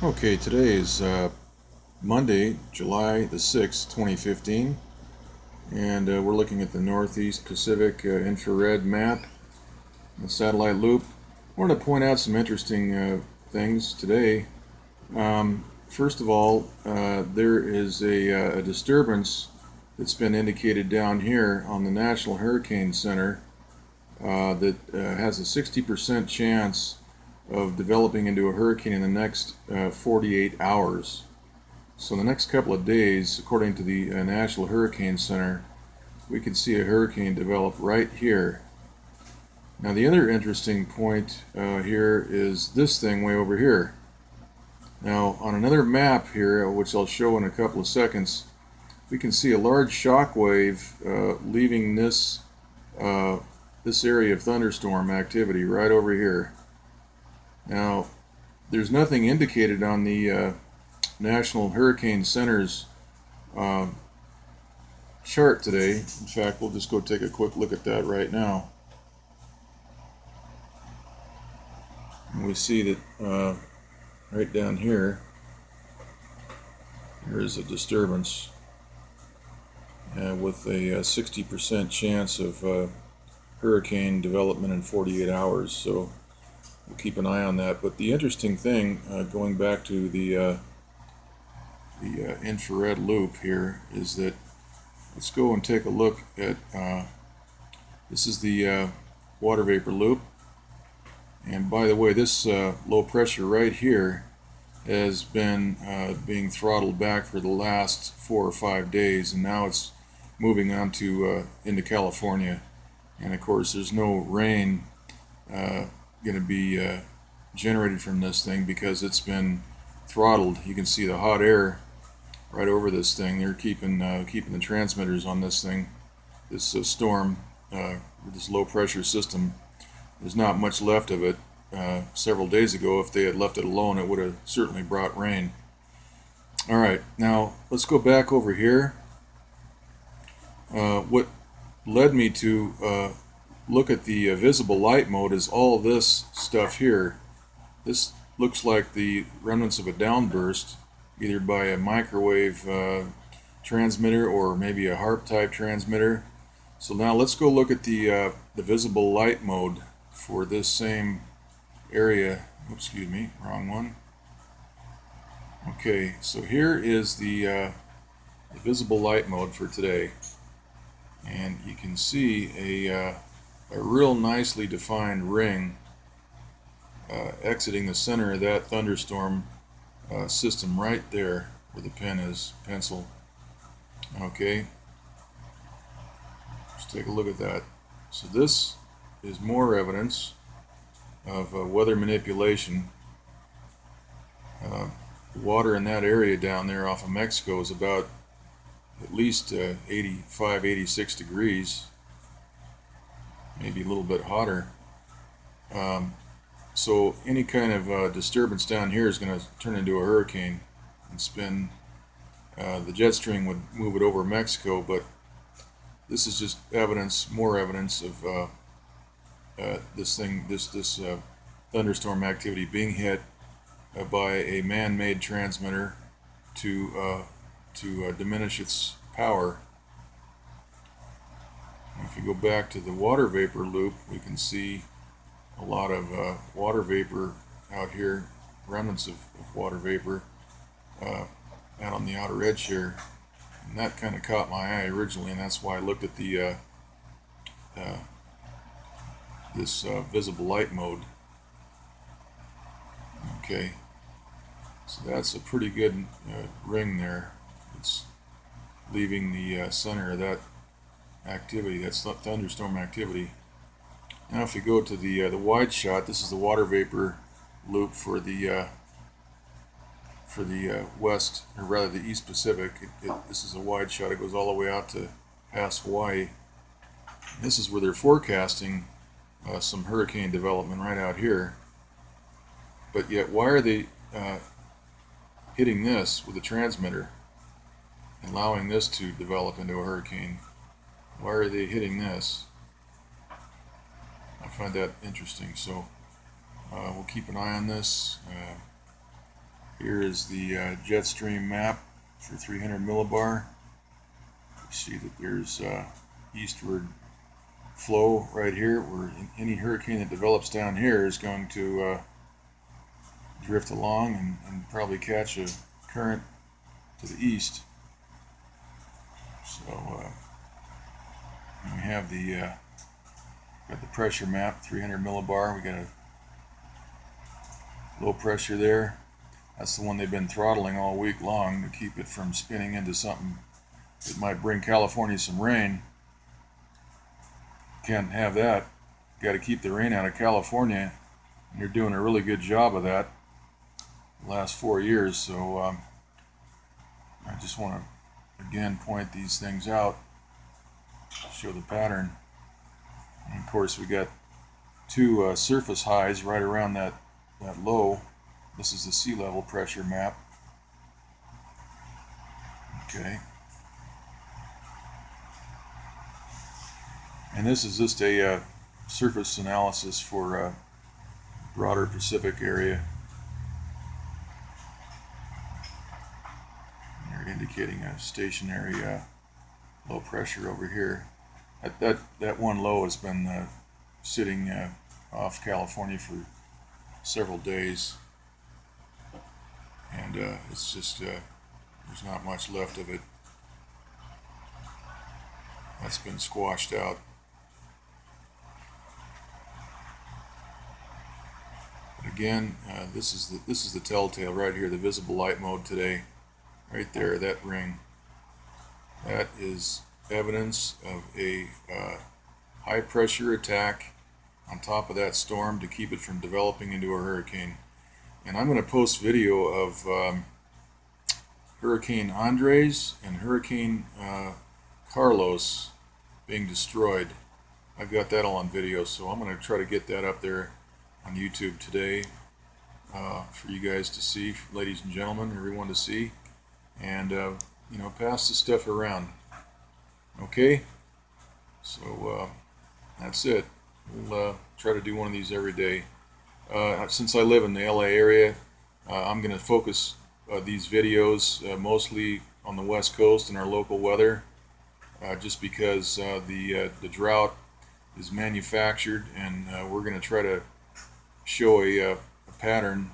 Okay, today is Monday, July the 6th, 2015, and we're looking at the Northeast Pacific infrared map, the satellite loop. I wanted to point out some interesting things today. First of all, there is a disturbance that's been indicated down here on the National Hurricane Center that has a 60% chance of developing into a hurricane in the next 48 hours. So the next couple of days, according to the National Hurricane Center, we could see a hurricane develop right here. Now the other interesting point here is this thing way over here. Now on another map here, which I'll show in a couple of seconds, we can see a large shock wave leaving this area of thunderstorm activity right over here. Now, there's nothing indicated on the National Hurricane Center's chart today. In fact, we'll just go take a quick look at that right now. And we see that right down here, there is a disturbance with a 60% chance of hurricane development in 48 hours. So we'll keep an eye on that. But the interesting thing, going back to the infrared loop here, is that let's go and take a look at this is the water vapor loop. And by the way, this low pressure right here has been being throttled back for the last 4 or 5 days, and now it's moving on to into California. And of course, there's no rain going to be generated from this thing because it's been throttled. You can see the hot air right over this thing. They're keeping the transmitters on this thing, this storm, this low pressure system. There's not much left of it. Several days ago, if they had left it alone, it would have certainly brought rain. All right, now let's go back over here. What led me to look at the visible light mode is all this stuff here. This looks like the remnants of a downburst, either by a microwave transmitter or maybe a HAARP type transmitter. So now let's go look at the visible light mode for this same area. Oops, excuse me, wrong one. Okay, so here is the visible light mode for today, and you can see a real nicely defined ring exiting the center of that thunderstorm system right there where the pen is, pencil. Okay, let's take a look at that. So this is more evidence of weather manipulation. The water in that area down there off of Mexico is about at least 85, 86 degrees, maybe a little bit hotter. So any kind of disturbance down here is going to turn into a hurricane and spin. The jet stream would move it over Mexico, but this is just evidence, more evidence of this thunderstorm activity being hit by a man-made transmitter to diminish its power. If you go back to the water vapor loop, we can see a lot of water vapor out here, remnants of water vapor out on the outer edge here. And that kind of caught my eye originally, and that's why I looked at the this visible light mode. Okay, so that's a pretty good ring there. It's leaving the center of that activity. That's thunderstorm activity. Now if you go to the wide shot, this is the water vapor loop for the west, or rather the East Pacific. This is a wide shot. It goes all the way out to past Hawaii. This is where they're forecasting some hurricane development right out here. But yet, why are they hitting this with a transmitter and allowing this to develop into a hurricane? Why are they hitting this? I find that interesting. So we'll keep an eye on this. Here is the jet stream map for 300 millibar. You see that there's eastward flow right here, where any hurricane that develops down here is going to drift along and probably catch a current to the east. So we have got the pressure map, 300 millibar. We got a low pressure there. That's the one they've been throttling all week long to keep it from spinning into something that might bring California some rain. Can't have that. Got to keep the rain out of California, and you're doing a really good job of that the last 4 years. So I just want to again point these things out, show the pattern. And of course, we got two surface highs right around that low. This is the sea level pressure map. Okay. And this is just a surface analysis for a broader Pacific area. They're indicating a stationary low pressure over here. That one low has been sitting off California for several days, and it's just there's not much left of it. That's been squashed out. But again, this is the telltale right here, the visible light mode today, right there, that ring. That is evidence of a high pressure attack on top of that storm to keep it from developing into a hurricane. And I'm going to post video of Hurricane Andres and Hurricane Carlos being destroyed. I've got that all on video, so I'm going to try to get that up there on YouTube today for you guys to see, ladies and gentlemen, everyone to see, and you know, pass the stuff around. Okay, so that's it. We'll try to do one of these every day. Since I live in the LA area, I'm going to focus these videos mostly on the West Coast and our local weather, just because the drought is manufactured, and we're going to try to show a pattern,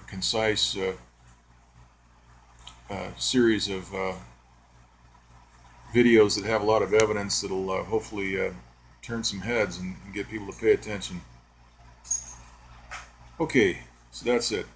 a concise series of videos that have a lot of evidence that'll hopefully turn some heads and get people to pay attention. Okay, so that's it.